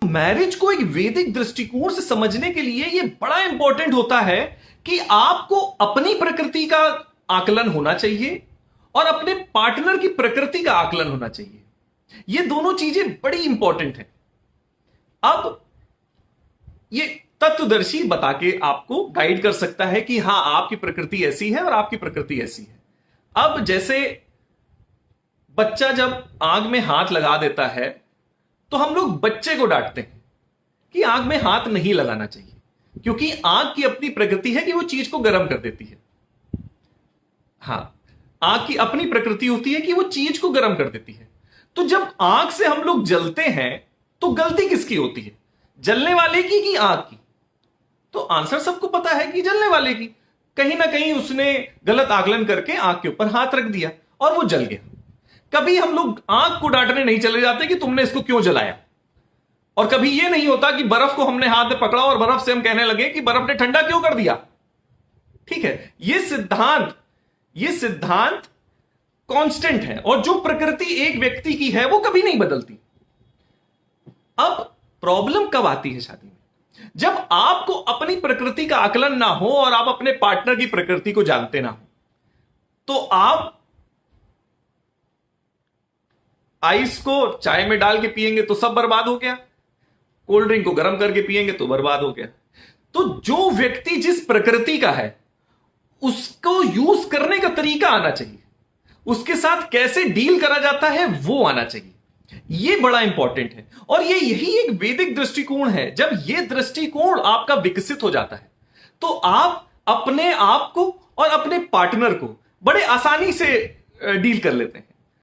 Marriage को एक वैदिक दृष्टिकोण से समझने के लिए यह बड़ा इंपॉर्टेंट होता है कि आपको अपनी प्रकृति का आकलन होना चाहिए और अपने पार्टनर की प्रकृति का आकलन होना चाहिए। ये दोनों चीजें बड़ी इंपॉर्टेंट हैं। अब ये तत्वदर्शी बता के आपको गाइड कर सकता है कि हां, आपकी प्रकृति ऐसी है और आपकी प्रकृति ऐसी है। अब जैसे बच्चा जब आग में हाथ लगा देता है तो हम लोग बच्चे को डांटते हैं कि आग में हाथ नहीं लगाना चाहिए, क्योंकि आग की अपनी प्रकृति है कि वो चीज को गर्म कर देती है। हां, आग की अपनी प्रकृति होती है कि वो चीज को गर्म कर देती है। तो जब आग से हम लोग जलते हैं तो गलती किसकी होती है, जलने वाले की कि आग की? तो आंसर सबको पता है कि जलने वाले की। कहीं ना कहीं उसने गलत आकलन करके आग के ऊपर हाथ रख दिया और वो जल गया। कभी हम लोग आग को डांटने नहीं चले जाते कि तुमने इसको क्यों जलाया, और कभी यह नहीं होता कि बर्फ को हमने हाथ में पकड़ा और बर्फ से हम कहने लगे कि बर्फ ने ठंडा क्यों कर दिया। ठीक है, यह सिद्धांत कांस्टेंट है, और जो प्रकृति एक व्यक्ति की है वो कभी नहीं बदलती। अब प्रॉब्लम कब आती है शादी में? जब आपको अपनी प्रकृति का आकलन ना हो और आप अपने पार्टनर की प्रकृति को जानते ना हो। तो आप आइस को चाय में डाल के पिएंगे तो सब बर्बाद हो गया, कोल्ड ड्रिंक को गर्म करके पिएंगे तो बर्बाद हो गया। तो जो व्यक्ति जिस प्रकृति का है उसको यूज करने का तरीका आना चाहिए, उसके साथ कैसे डील करा जाता है वो आना चाहिए। यह बड़ा इंपॉर्टेंट है, और यही एक वैदिक दृष्टिकोण है। जब यह दृष्टिकोण आपका विकसित हो जाता है तो आप अपने आप को और अपने पार्टनर को बड़े आसानी से डील कर लेते हैं।